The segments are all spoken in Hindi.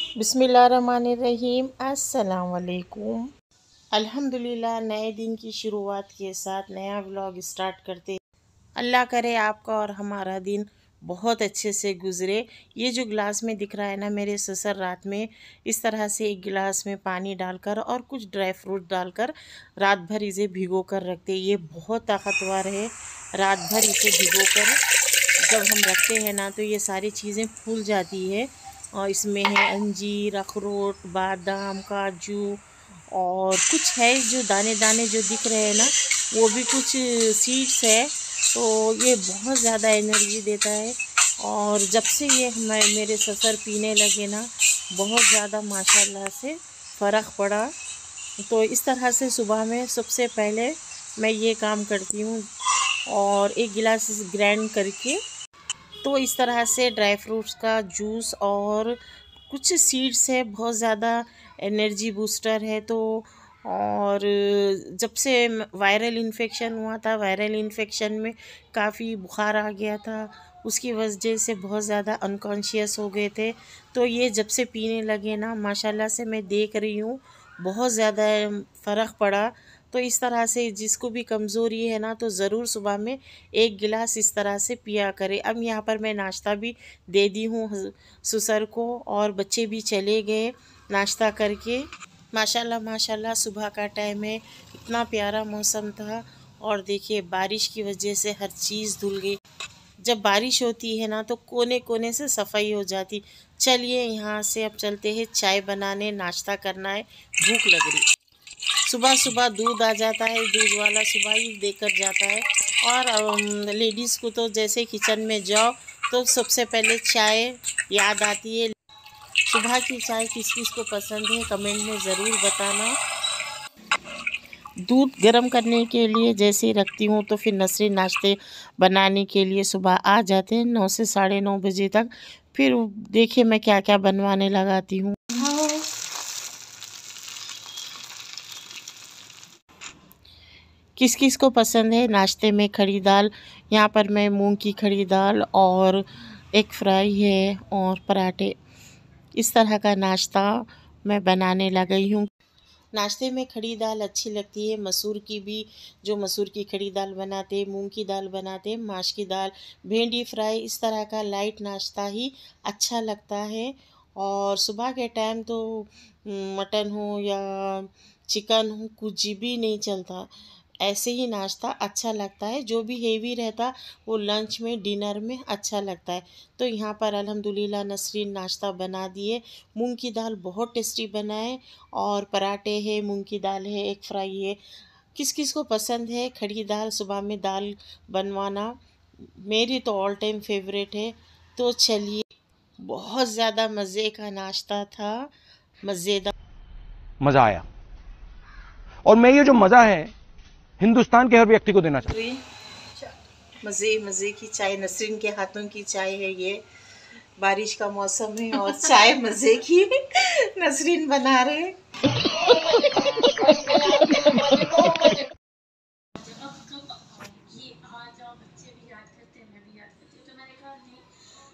बिस्मिल्लाहिर्रहमानिर्रहीम। अस्सलाम वालेकुम। अल्हम्दुलिल्लाह, नए दिन की शुरुआत के साथ नया व्लॉग स्टार्ट करते। अल्लाह करे आपका और हमारा दिन बहुत अच्छे से गुज़रे। ये जो गिलास में दिख रहा है ना, मेरे ससुर रात में इस तरह से एक गिलास में पानी डालकर और कुछ ड्राई फ्रूट डालकर रात भर इसे भिगो कर रखते। ये बहुत ताकतवर है। रात भर इसे भिगो कर जब हम रखते हैं ना, तो ये सारी चीज़ें फूल जाती है। और इसमें है अंजीर, अखरोट, बादाम, काजू और कुछ है जो दाने दाने जो दिख रहे हैं ना, वो भी कुछ सीड्स है। तो ये बहुत ज़्यादा एनर्जी देता है। और जब से ये मेरे ससुर पीने लगे ना, बहुत ज़्यादा माशाल्लाह से फ़र्क पड़ा। तो इस तरह से सुबह में सबसे पहले मैं ये काम करती हूँ और एक गिलास ग्राइंड करके, तो इस तरह से ड्राई फ्रूट्स का जूस और कुछ सीड्स है, बहुत ज़्यादा एनर्जी बूस्टर है। तो और जब से वायरल इन्फेक्शन हुआ था, वायरल इन्फेक्शन में काफ़ी बुखार आ गया था, उसकी वजह से बहुत ज़्यादा अनकॉन्शियस हो गए थे। तो ये जब से पीने लगे ना, माशाल्लाह से मैं देख रही हूँ बहुत ज़्यादा फ़र्क पड़ा। तो इस तरह से जिसको भी कमज़ोरी है ना, तो ज़रूर सुबह में एक गिलास इस तरह से पिया करें। अब यहाँ पर मैं नाश्ता भी दे दी हूँ ससुर को, और बच्चे भी चले गए नाश्ता करके। माशाल्लाह माशाल्लाह, सुबह का टाइम है, इतना प्यारा मौसम था। और देखिए बारिश की वजह से हर चीज़ धुल गई। जब बारिश होती है ना, तो कोने कोने से सफाई हो जाती। चलिए यहाँ से अब चलते हैं चाय बनाने, नाश्ता करना है, भूख लग रही। सुबह सुबह दूध आ जाता है, दूध वाला सुबह ही देकर जाता है। और लेडीज़ को तो जैसे किचन में जाओ तो सबसे पहले चाय याद आती है। सुबह की चाय किस किस को पसंद है कमेंट में ज़रूर बताना। दूध गर्म करने के लिए जैसे ही रखती हूँ, तो फिर नसरीन नाश्ते बनाने के लिए सुबह आ जाते हैं 9 से 9:30 बजे तक। फिर देखिए मैं क्या क्या बनवाने लगाती हूँ। किस किस को पसंद है नाश्ते में खड़ी दाल। यहाँ पर मैं मूंग की खड़ी दाल और एग फ्राई है और पराठे, इस तरह का नाश्ता मैं बनाने लगी हूँ। नाश्ते में खड़ी दाल अच्छी लगती है, मसूर की भी, जो मसूर की खड़ी दाल बनाते, मूंग की दाल बनाते, माश की दाल, भिंडी फ्राई, इस तरह का लाइट नाश्ता ही अच्छा लगता है। और सुबह के टाइम तो मटन हो या चिकन हो, कुछ भी नहीं चलता, ऐसे ही नाश्ता अच्छा लगता है। जो भी हेवी रहता वो लंच में, डिनर में अच्छा लगता है। तो यहाँ पर अल्हम्दुलिल्लाह नसरीन नाश्ता बना दिए। मूंग की दाल बहुत टेस्टी बना है, और पराठे है, मूंग की दाल है, एक फ्राई है। किस किस को पसंद है खड़ी दाल, सुबह में दाल बनवाना, मेरी तो ऑल टाइम फेवरेट है। तो चलिए, बहुत ज़्यादा मज़े का नाश्ता था, मज़ेदार। मजा आया। और मैं ये जो मजा है हिंदुस्तान के हर व्यक्ति को देना चाहता मज़े मज़े की चाय, नसरीन के हाथों की चाय है ये। बारिश का मौसम है और चाय मज़े की नसरीन बना रहे।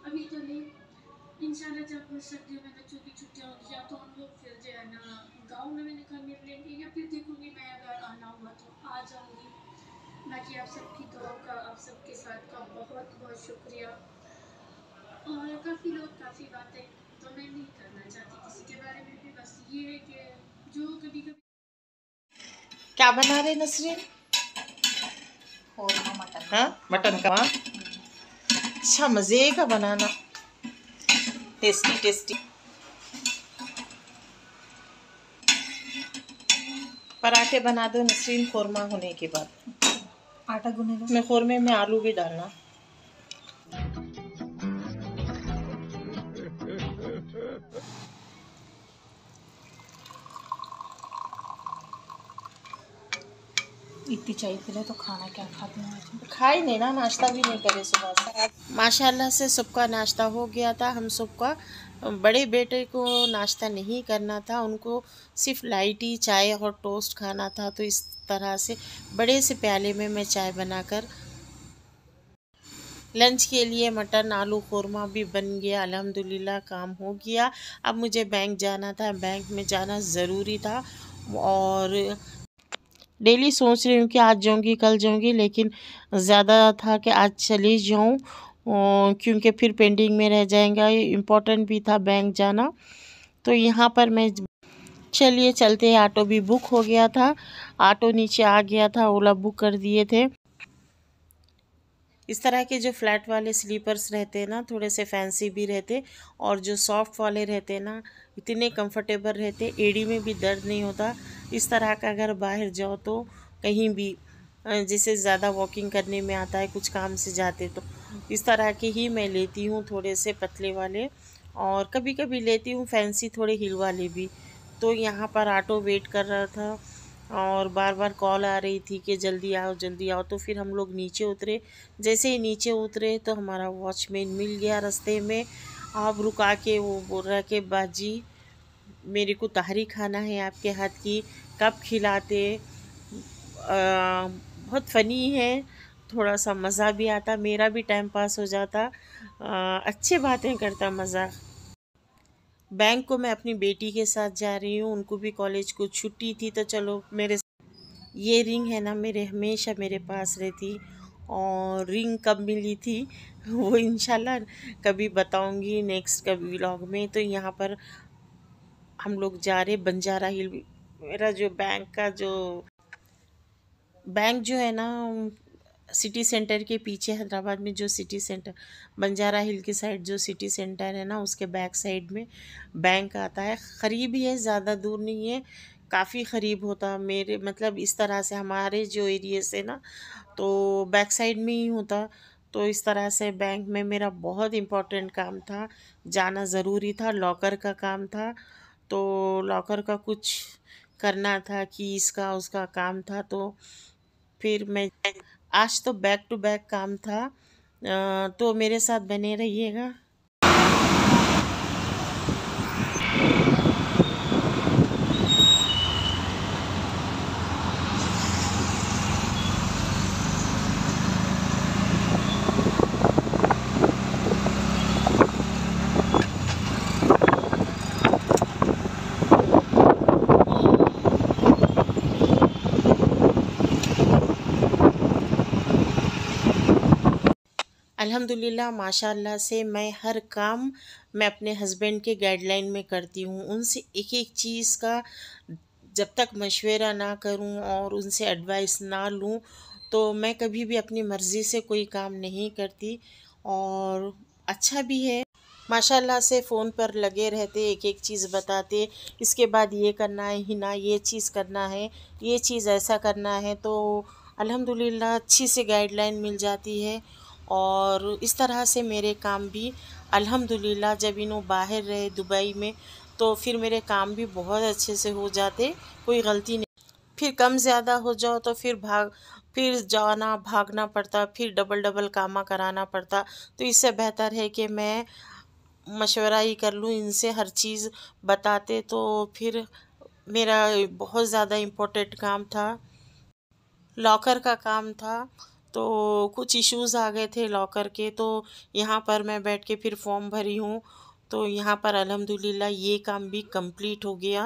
अभी तो नहीं, इंशाल्लाह जब सर्दियों में बच्चों की छुट्टियां होगी, या तो हम लोग फिर जो है ना गाँव में मैंने कहा मिल लेंगे, या फिर देखूंगी मैं अगर आना हुआ तो आ जाऊंगी। बाकी आप सबकी दुआ का, आप सबके साथ का बहुत बहुत शुक्रिया। और काफ़ी लोग काफ़ी बातें तो मैं नहीं करना चाहती किसी के बारे में भी, बस ये है कि जो कभी कभी। क्या बना रहे नसरीन? मटन। हाँ, मटन का। अच्छा, मज़े का बनाना, टेस्टी टेस्टी। पराठे बना दो नसरीन, खोरमा होने के बाद। आटा गूंने लो। मैं खोरमे में आलू भी डालना। इतनी चाय पी तो खाना क्या खाते हैं? खा ही नहीं ना, नाश्ता भी नहीं करे सुबह से। माशाल्लाह से सबका नाश्ता हो गया था। हम सबका, बड़े बेटे को नाश्ता नहीं करना था, उनको सिर्फ लाइट ही चाय और टोस्ट खाना था। तो इस तरह से बड़े से प्याले में मैं चाय बनाकर लंच के लिए मटन आलू क़ोरमा भी बन गया, अल्हम्दुलिल्लाह काम हो गया। अब मुझे बैंक जाना था, बैंक में जाना ज़रूरी था और डेली सोच रही हूँ कि आज जाऊँगी कल जाऊँगी, लेकिन ज़्यादा था कि आज चली जाऊँ क्योंकि फिर पेंडिंग में रह जाएगा। इम्पोर्टेंट भी था बैंक जाना। तो यहाँ पर मैं चलिए चलते हैं। ऑटो भी बुक हो गया था, ऑटो नीचे आ गया था, ओला बुक कर दिए थे। इस तरह के जो फ्लैट वाले स्लीपर्स रहते हैं ना, थोड़े से फैंसी भी रहते और जो सॉफ्ट वाले रहते हैं ना, इतने कंफर्टेबल रहते, एड़ी में भी दर्द नहीं होता। इस तरह का अगर बाहर जाओ तो कहीं भी जैसे ज़्यादा वॉकिंग करने में आता है, कुछ काम से जाते तो इस तरह के ही मैं लेती हूँ, थोड़े से पतले वाले। और कभी कभी लेती हूँ फैंसी थोड़े हिल वाले भी। तो यहाँ पर ऑटो वेट कर रहा था और बार बार कॉल आ रही थी कि जल्दी आओ जल्दी आओ। तो फिर हम लोग नीचे उतरे। जैसे ही नीचे उतरे तो हमारा वॉचमैन मिल गया रास्ते में। आप रुका के वो बोल रहा कि बाजी मेरे को तहरी खाना है आपके हाथ की, कब खिलाते। बहुत फ़नी है, थोड़ा सा मज़ा भी आता, मेरा भी टाइम पास हो जाता। अच्छी बातें करता मज़ा। बैंक को मैं अपनी बेटी के साथ जा रही हूँ, उनको भी कॉलेज को छुट्टी थी तो चलो मेरे। ये रिंग है ना मेरे हमेशा मेरे पास रहती, और रिंग कब मिली थी वो इंशाल्लाह कभी बताऊंगी नेक्स्ट कभी व्लॉग में। तो यहाँ पर हम लोग जा रहे बंजारा हिल। मेरा जो बैंक जो है ना सिटी सेंटर के पीछे, हैदराबाद में जो सिटी सेंटर बंजारा हिल की साइड जो सिटी सेंटर है ना, उसके बैक साइड में बैंक आता है। करीब ही है, ज़्यादा दूर नहीं है, काफ़ी करीब होता मेरे मतलब इस तरह से हमारे जो एरिए से ना, तो बैक साइड में ही होता। तो इस तरह से बैंक में मेरा बहुत इम्पोर्टेंट काम था, जाना ज़रूरी था, लॉकर का काम था। तो लॉकर का कुछ करना था कि इसका उसका काम था। तो फिर मैं आज तो बैक टू बैक काम था। तो मेरे साथ बने रहिएगा। अल्हम्दुलिल्लाह माशाल्लाह से मैं हर काम मैं अपने हस्बैंड के गाइडलाइन में करती हूँ। उनसे एक एक चीज़ का जब तक मशवरा ना करूँ और उनसे एडवाइस ना लूँ, तो मैं कभी भी अपनी मर्ज़ी से कोई काम नहीं करती। और अच्छा भी है माशाल्लाह से, फ़ोन पर लगे रहते, एक एक चीज़ बताते, इसके बाद ये करना है ही ना, ये चीज़ करना है, ये चीज़ ऐसा करना है। तो अल्हम्दुलिल्लाह अच्छी से गाइडलाइन मिल जाती है। और इस तरह से मेरे काम भी अल्हम्दुलिल्लाह, जब इन्हों बाहर रहे दुबई में, तो फिर मेरे काम भी बहुत अच्छे से हो जाते, कोई गलती नहीं। फिर कम ज़्यादा हो जाओ तो फिर जाना भागना पड़ता, फिर डबल डबल कामा कराना पड़ता। तो इससे बेहतर है कि मैं मशवरा ही कर लूँ इनसे, हर चीज़ बताते। तो फिर मेरा बहुत ज़्यादा इम्पोर्टेंट काम था, लॉकर का काम था। तो कुछ इश्यूज़ आ गए थे लॉकर के, तो यहाँ पर मैं बैठ के फिर फॉर्म भरी हूँ। तो यहाँ पर अल्हम्दुलिल्लाह ये काम भी कंप्लीट हो गया।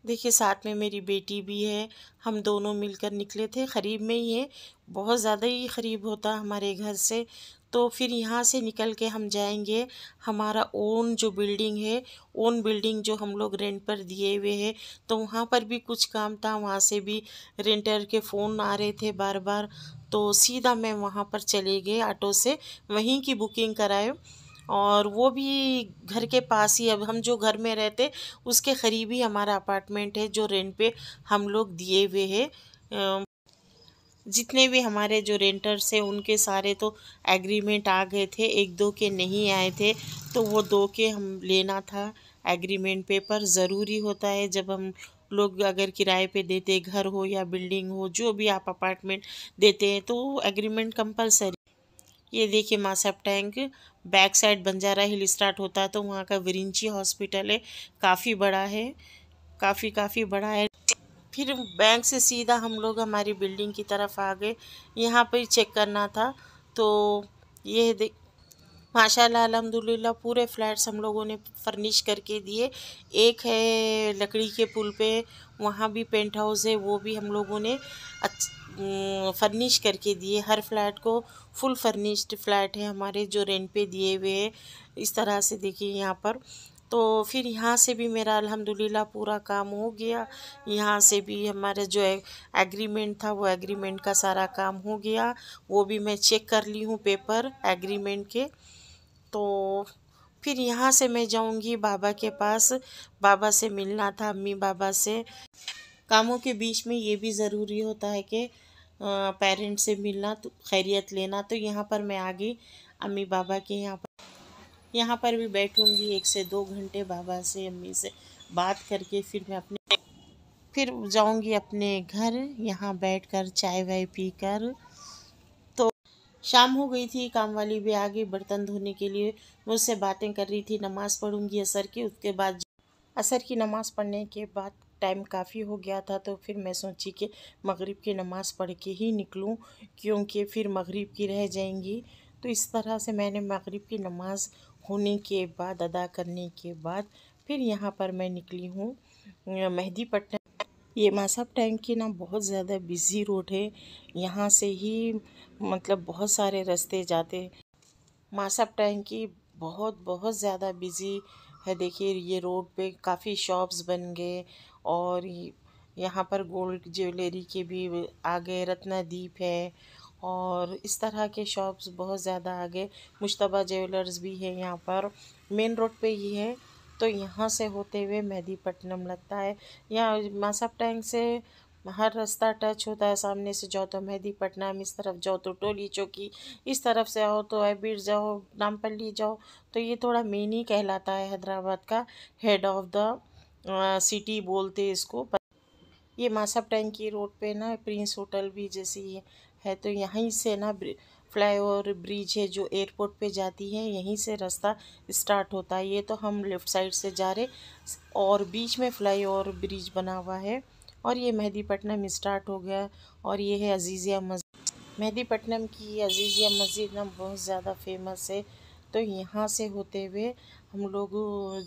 देखिए साथ में मेरी बेटी भी है, हम दोनों मिलकर निकले थे। क़रीब में ही है, बहुत ज़्यादा ही क़रीब होता हमारे घर से। तो फिर यहाँ से निकल के हम जाएंगे हमारा ओन जो बिल्डिंग है, ओन बिल्डिंग जो हम लोग रेंट पर दिए हुए हैं। तो वहाँ पर भी कुछ काम था, वहाँ से भी रेंटर के फ़ोन आ रहे थे बार बार। तो सीधा मैं वहाँ पर चले गए ऑटो से, वहीं की बुकिंग कराए। और वो भी घर के पास ही, अब हम जो घर में रहते उसके करीब ही हमारा अपार्टमेंट है जो रेंट पे हम लोग दिए हुए हैं। जितने भी हमारे जो रेंटर्स हैं उनके सारे तो एग्रीमेंट आ गए थे, एक दो के नहीं आए थे। तो वो दो के हम लेना था एग्रीमेंट पेपर, ज़रूरी होता है जब हम लोग अगर किराए पे देते, घर हो या बिल्डिंग हो, जो भी आप अपार्टमेंट देते हैं तो एग्रीमेंट कंपलसरी। ये देखिए Masab tank, back side Banjara hill start होता है तो वहाँ का विरिंची हॉस्पिटल है, काफ़ी बड़ा है, काफ़ी बड़ा है। फिर बैंक से सीधा हम लोग हमारी बिल्डिंग की तरफ आ गए। यहाँ पर चेक करना था तो ये देख, माशाल्लाह अल्हम्दुलिल्लाह पूरे फ्लैट्स हम लोगों ने फर्निश करके दिए। एक है लकड़ी के पुल पे, वहाँ भी पेंट हाउस है, वो भी हम लोगों ने फर्निश करके दिए। हर फ्लैट को फुल फर्निश्ड फ्लैट है हमारे जो रेंट पे दिए हुए हैं। इस तरह से देखिए यहाँ पर। तो फिर यहाँ से भी मेरा अल्हम्दुलिल्लाह पूरा काम हो गया। यहाँ से भी हमारा जो एग्रीमेंट था वो एग्रीमेंट का सारा काम हो गया। वो भी मैं चेक कर ली हूँ पेपर एग्रीमेंट के। तो फिर यहाँ से मैं जाऊँगी बाबा के पास। बाबा से मिलना था, अम्मी बाबा से। कामों के बीच में ये भी ज़रूरी होता है कि पेरेंट्स से मिलना, तो खैरियत लेना। तो यहाँ पर मैं आ गई अम्मी बाबा के यहाँ पर भी बैठूँगी 1 से 2 घंटे बाबा से अम्मी से बात करके फिर जाऊँगी अपने घर। यहाँ बैठकर चाय वाय पीकर। तो शाम हो गई थी, काम वाली भी आ गई बर्तन धोने के लिए। मुझसे बातें कर रही थी। नमाज़ पढ़ूँगी असर की, उसके बाद असर की नमाज़ पढ़ने के बाद टाइम काफ़ी हो गया था। तो फिर मैं सोची कि मगरिब की नमाज़ पढ़ के ही निकलूं, क्योंकि फिर मगरिब की रह जाएंगी। तो इस तरह से मैंने मगरिब की नमाज़ होने के बाद, अदा करने के बाद, फिर यहाँ पर मैं निकली हूँ मेहदीपट्टनम। ये मासाब टैंक की ना बहुत ज़्यादा बिज़ी रोड है। यहाँ से ही मतलब बहुत सारे रास्ते जाते। मासाब टैंक की बहुत बहुत ज़्यादा बिज़ी है। देखिए ये रोड पे काफ़ी शॉप्स बन गए। और यहाँ पर गोल्ड ज्वेलरी के भी आगे रत्नदीप है और इस तरह के शॉप्स बहुत ज़्यादा आगे। मुश्तबा ज्वेलर्स भी है यहाँ पर, मेन रोड पे ही है। तो यहाँ से होते हुए मेहदीपट्टनम लगता है। यहाँ मासाब टैंक से हर रास्ता टच होता है। सामने से जाओ तो मेहदीपट्टनम, इस तरफ जाओ तो टोली चौकी, इस तरफ से आओ तो एबिड जाओ, नामपल्ली जाओ। तो ये थोड़ा मेन ही कहलाता है हैदराबाद का हेड ऑफ द सिटी बोलते इसको। ये मासाब टैंक की रोड पे ना प्रिंस होटल भी जैसी है। तो यहीं से ना फ्लाईओवर ब्रिज है जो एयरपोर्ट पे जाती है, यहीं से रास्ता स्टार्ट होता है। ये तो हम लेफ़्ट साइड से जा रहे और बीच में फ्लाईओवर ब्रिज बना हुआ है। और ये मेहदीपट्टनम स्टार्ट हो गया। और ये है अजीज़िया मस्जिद। मेहदीपट्टनम की अजीज़िया मस्जिद ना बहुत ज़्यादा फेमस है। तो यहाँ से होते हुए हम लोग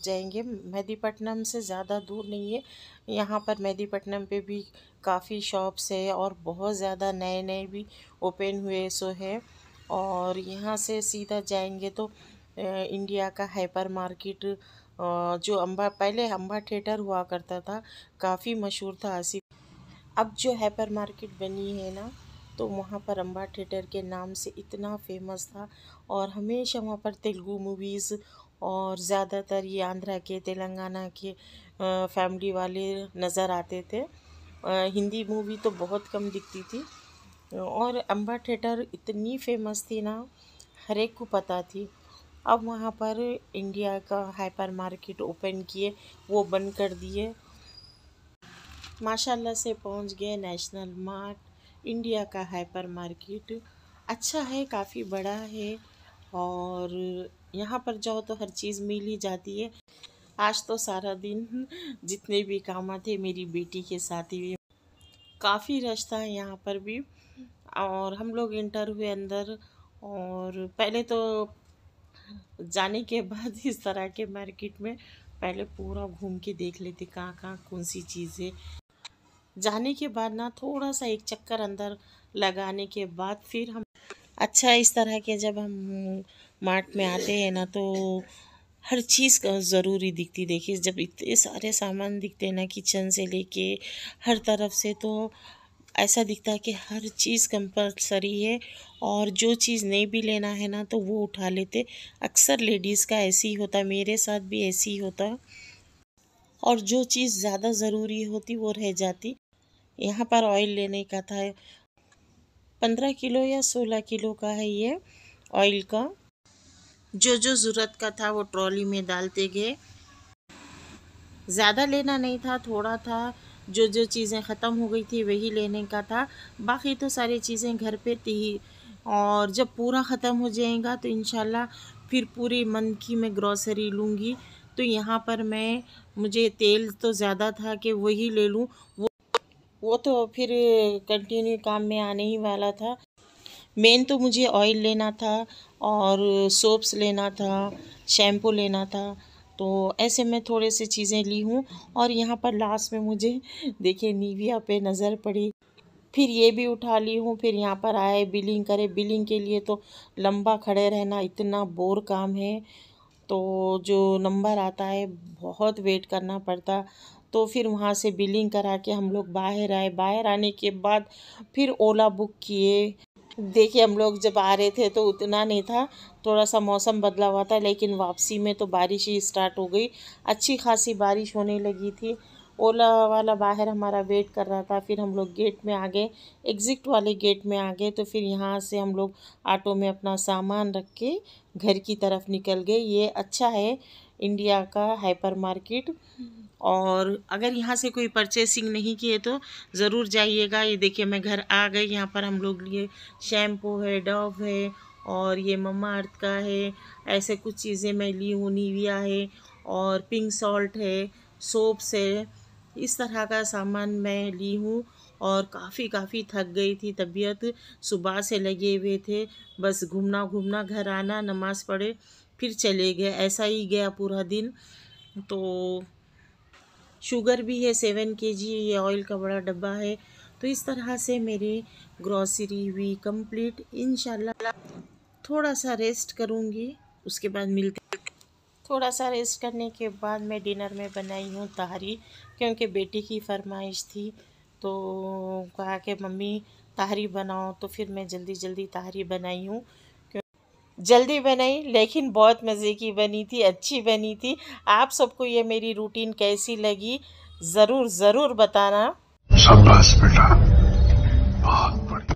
जाएंगे। मेहदीपट्टनम से ज़्यादा दूर नहीं है। यहाँ पर मेहदीपट्टनम पे भी काफ़ी शॉप्स है और बहुत ज़्यादा नए नए भी ओपन हुए सो है। और यहाँ से सीधा जाएंगे तो इंडिया का हाइपर मार्केट, जो पहले अम्बा थिएटर हुआ करता था, काफ़ी मशहूर था आसिफ। अब जो हाइपर मार्केट बनी है ना, तो वहाँ पर अम्बा थिएटर के नाम से इतना फेमस था। और हमेशा वहाँ पर तेलुगु मूवीज़ और ज़्यादातर ये आंध्रा के, तेलंगाना के फैमिली वाले नज़र आते थे। हिंदी मूवी तो बहुत कम दिखती थी। और अम्बा थिएटर इतनी फेमस थी ना, हर एक को पता थी। अब वहाँ पर इंडिया का हाइपर मार्केट ओपन किए, वो बंद कर दिए। माशाल्लाह से पहुँच गए नेशनल मार्ट, इंडिया का हाइपर मार्केट। अच्छा है, काफ़ी बड़ा है और यहाँ पर जाओ तो हर चीज़ मिल ही जाती है। आज तो सारा दिन जितने भी काम थे मेरी बेटी के साथ ही, काफ़ी रश था यहाँ पर भी। और हम लोग इंटर हुए अंदर। और पहले तो जाने के बाद इस तरह के मार्केट में पहले पूरा घूम के देख लेते कहाँ कहाँ कौन सी चीज़ें। जाने के बाद ना थोड़ा सा एक चक्कर अंदर लगाने के बाद फिर हम, अच्छा इस तरह के जब हम मार्ट में आते हैं ना, तो हर चीज़ का ज़रूरी दिखती। देखिए जब इतने सारे सामान दिखते हैं ना, किचन से लेके हर तरफ से, तो ऐसा दिखता है कि हर चीज़ कंपलसरी है। और जो चीज़ नहीं भी लेना है ना, तो वो उठा लेते। अक्सर लेडीज़ का ऐसे ही होता, मेरे साथ भी ऐसे ही होता। और जो चीज़ ज़्यादा ज़रूरी होती वो रह जाती। यहाँ पर ऑयल लेने का था, 15 किलो या 16 किलो का है ये ऑयल का। जो ज़रूरत का था वो ट्रॉली में डालते गए। ज़्यादा लेना नहीं था, थोड़ा था। जो चीज़ें ख़त्म हो गई थी वही लेने का था, बाकी तो सारी चीज़ें घर पे थी। और जब पूरा ख़त्म हो जाएगा तो इंशाल्लाह फिर पूरी मंथ की मैं ग्रॉसरी लूँगी। तो यहाँ पर मुझे तेल तो ज़्यादा था कि वही ले लूँ। वो तो फिर कंटिन्यू काम में आने ही वाला था। मेन तो मुझे ऑयल लेना था और सोप्स लेना था, शैम्पू लेना था। तो ऐसे मैं थोड़े से चीज़ें ली हूँ। और यहाँ पर लास्ट में मुझे देखिए निविया पे नज़र पड़ी, फिर ये भी उठा ली हूँ। फिर यहाँ पर आए बिलिंग करे, बिलिंग के लिए तो लंबा खड़े रहना इतना बोर काम है। तो जो नंबर आता है बहुत वेट करना पड़ता। तो फिर वहाँ से बिलिंग करा के हम लोग बाहर आए। बाहर आने के बाद फिर ओला बुक किए। देखिए हम लोग जब आ रहे थे तो उतना नहीं था, थोड़ा सा मौसम बदला हुआ था, लेकिन वापसी में तो बारिश ही स्टार्ट हो गई। अच्छी खासी बारिश होने लगी थी। ओला वाला बाहर हमारा वेट कर रहा था। फिर हम लोग गेट में आ गए, एग्ज़िट वाले गेट में आ गए। तो फिर यहाँ से हम लोग ऑटो में अपना सामान रख के घर की तरफ निकल गए। ये अच्छा है इंडिया का हाइपर मार्केट। और अगर यहाँ से कोई परचेसिंग नहीं किए तो ज़रूर जाइएगा। ये देखिए मैं घर आ गई। यहाँ पर हम लोग लिए शैम्पू है, डव है, और ये मम्मा अर्थ का है। ऐसे कुछ चीज़ें मैं ली हूँ, निविया है और पिंक सॉल्ट है, सोप्स है, इस तरह का सामान मैं ली हूँ। और काफ़ी थक गई थी, तबीयत सुबह से लगे हुए थे, बस घूमना घूमना, घर आना, नमाज़ पढ़े, फिर चले गए, ऐसा ही गया पूरा दिन। तो शुगर भी है 7 kg, ये ऑयल का बड़ा डब्बा है। तो इस तरह से मेरी ग्रॉसरी हुई कंप्लीट। इंशाल्लाह थोड़ा सा रेस्ट करूँगी, उसके बाद मिलते। थोड़ा सा रेस्ट करने के बाद मैं डिनर में बनाई हूँ तहरी, क्योंकि बेटी की फरमाइश थी। तो कहा कि मम्मी तहरी बनाओ, तो फिर मैं जल्दी जल्दी तहरी बनाई हूँ। जल्दी बनाई लेकिन बहुत मज़े की बनी थी, अच्छी बनी थी। आप सबको ये मेरी रूटीन कैसी लगी ज़रूर ज़रूर बताना। शाबाश बेटा, बहुत बढ़िया।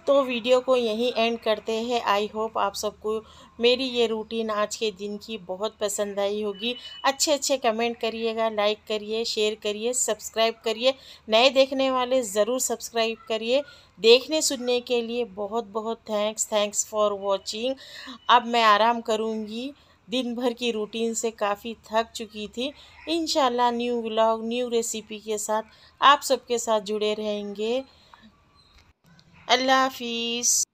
तो वीडियो को यहीं एंड करते हैं। आई होप आप सबको मेरी ये रूटीन आज के दिन की बहुत पसंद आई होगी। अच्छे अच्छे कमेंट करिएगा, लाइक करिए, शेयर करिए, सब्सक्राइब करिए। नए देखने वाले ज़रूर सब्सक्राइब करिए। देखने सुनने के लिए बहुत बहुत थैंक्स फॉर वॉचिंग। अब मैं आराम करूँगी, दिन भर की रूटीन से काफ़ी थक चुकी थी। इंशाल्लाह न्यू व्लॉग, न्यू रेसिपी के साथ आप सबके साथ जुड़े रहेंगे। अल्लाह हाफिज़।